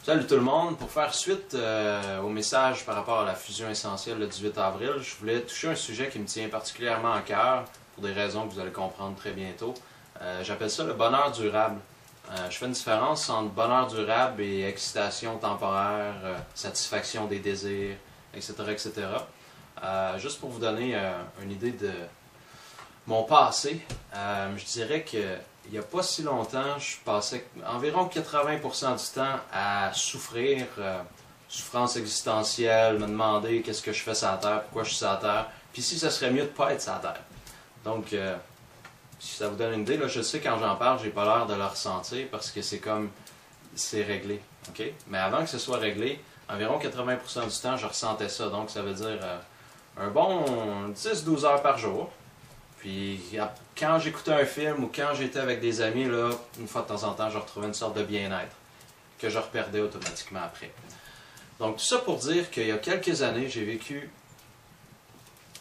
Salut tout le monde, pour faire suite au message par rapport à la fusion essentielle le 18 avril, je voulais toucher un sujet qui me tient particulièrement à cœur, pour des raisons que vous allez comprendre très bientôt. J'appelle ça le bonheur durable. Je fais une différence entre bonheur durable et excitation temporaire, satisfaction des désirs, etc. etc. Juste pour vous donner une idée de mon passé, je dirais que il n'y a pas si longtemps, je passais environ 80% du temps à souffrir, souffrance existentielle, me demander qu'est-ce que je fais sur la Terre, pourquoi je suis sur la Terre, puis si ça serait mieux de ne pas être sur la Terre. Donc, si ça vous donne une idée, là, je sais quand j'en parle, j'ai pas l'air de le ressentir parce que c'est comme, c'est réglé. Okay? Mais avant que ce soit réglé, environ 80% du temps, je ressentais ça. Donc, ça veut dire un bon 10-12 heures par jour. Puis quand j'écoutais un film ou quand j'étais avec des amis, là, une fois de temps en temps, je retrouvais une sorte de bien-être que je reperdais automatiquement après. Donc tout ça pour dire qu'il y a quelques années, j'ai vécu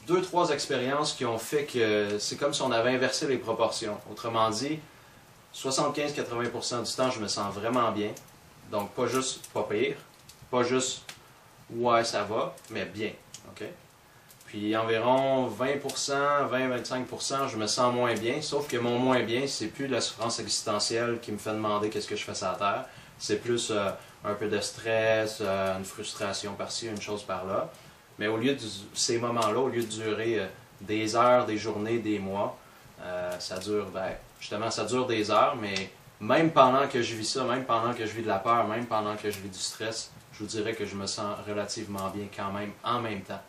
2-3 expériences qui ont fait que c'est comme si on avait inversé les proportions. Autrement dit, 75-80% du temps, je me sens vraiment bien. Donc pas juste pas pire, pas juste ouais ça va, mais bien. Okay? Puis environ 20%, 20-25%, je me sens moins bien, sauf que mon moins bien, c'est plus la souffrance existentielle qui me fait demander qu'est-ce que je fais sur la Terre. C'est plus un peu de stress, une frustration par-ci, une chose par-là. Mais au lieu de ces moments-là, au lieu de durer des heures, des journées, des mois, ça dure, justement, ça dure des heures, mais même pendant que je vis ça, même pendant que je vis de la peur, même pendant que je vis du stress, je vous dirais que je me sens relativement bien quand même, en même temps.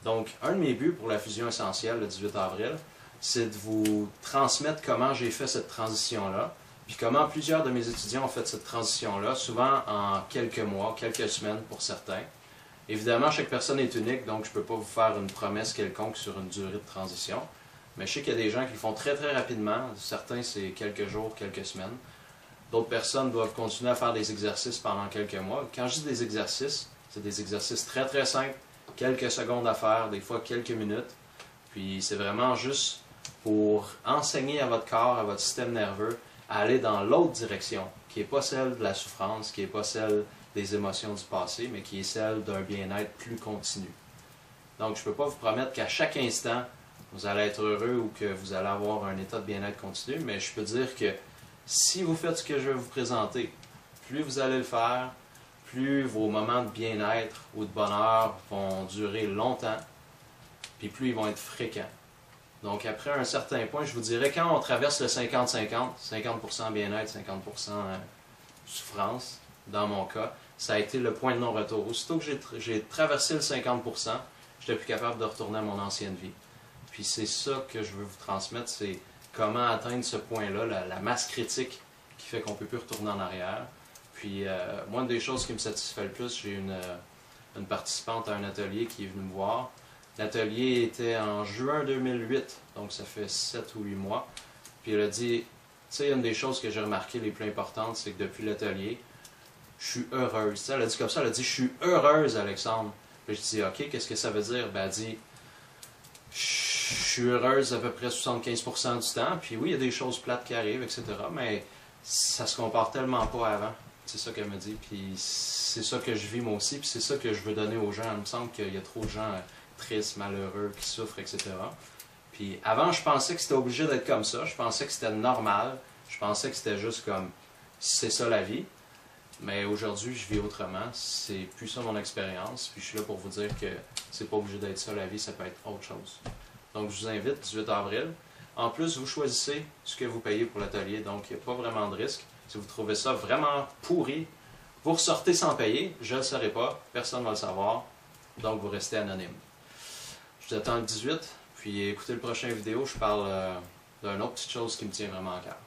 Donc, un de mes buts pour la fusion essentielle le 18 avril, c'est de vous transmettre comment j'ai fait cette transition-là, puis comment plusieurs de mes étudiants ont fait cette transition-là, souvent en quelques mois, quelques semaines pour certains. Évidemment, chaque personne est unique, donc je ne peux pas vous faire une promesse quelconque sur une durée de transition, mais je sais qu'il y a des gens qui le font très très rapidement, certains c'est quelques jours, quelques semaines. D'autres personnes doivent continuer à faire des exercices pendant quelques mois. Quand je dis des exercices, c'est des exercices très très simples, quelques secondes à faire, des fois quelques minutes. Puis c'est vraiment juste pour enseigner à votre corps, à votre système nerveux, à aller dans l'autre direction, qui n'est pas celle de la souffrance, qui n'est pas celle des émotions du passé, mais qui est celle d'un bien-être plus continu. Donc je ne peux pas vous promettre qu'à chaque instant, vous allez être heureux ou que vous allez avoir un état de bien-être continu, mais je peux dire que si vous faites ce que je vais vous présenter, plus vous allez le faire, plus vos moments de bien-être ou de bonheur vont durer longtemps, puis plus ils vont être fréquents. Donc après un certain point, je vous dirais, quand on traverse le 50-50, 50% bien-être, 50% souffrance, dans mon cas, ça a été le point de non-retour. Aussitôt que j'ai traversé le 50%, je n'étais plus capable de retourner à mon ancienne vie. Puis c'est ça que je veux vous transmettre, c'est comment atteindre ce point-là, la masse critique qui fait qu'on ne peut plus retourner en arrière. Puis, moi, une des choses qui me satisfait le plus, j'ai une participante à un atelier qui est venue me voir. L'atelier était en juin 2008, donc ça fait 7 ou 8 mois. Puis elle a dit, tu sais, une des choses que j'ai remarquées les plus importantes, c'est que depuis l'atelier, je suis heureuse. T'sais, elle a dit comme ça, elle a dit, je suis heureuse, Alexandre. Puis je dis, ok, qu'est-ce que ça veut dire? Ben, elle dit, je suis heureuse à peu près 75% du temps. Puis oui, il y a des choses plates qui arrivent, etc. Mais ça se compare tellement pas avant. C'est ça qu'elle me dit, puis c'est ça que je vis moi aussi, puis c'est ça que je veux donner aux gens. Il me semble qu'il y a trop de gens tristes, malheureux, qui souffrent, etc. Puis avant, je pensais que c'était obligé d'être comme ça, je pensais que c'était normal, je pensais que c'était juste comme, c'est ça la vie. Mais aujourd'hui, je vis autrement, c'est plus ça mon expérience, puis je suis là pour vous dire que c'est pas obligé d'être ça la vie, ça peut être autre chose. Donc je vous invite, 18 avril. En plus, vous choisissez ce que vous payez pour l'atelier, donc il n'y a pas vraiment de risque. Si vous trouvez ça vraiment pourri, vous ressortez sans payer, je ne le saurai pas, personne ne va le savoir, donc vous restez anonyme. Je vous attends le 18, puis écoutez le prochain vidéo, je parle d'une autre petite chose qui me tient vraiment à cœur.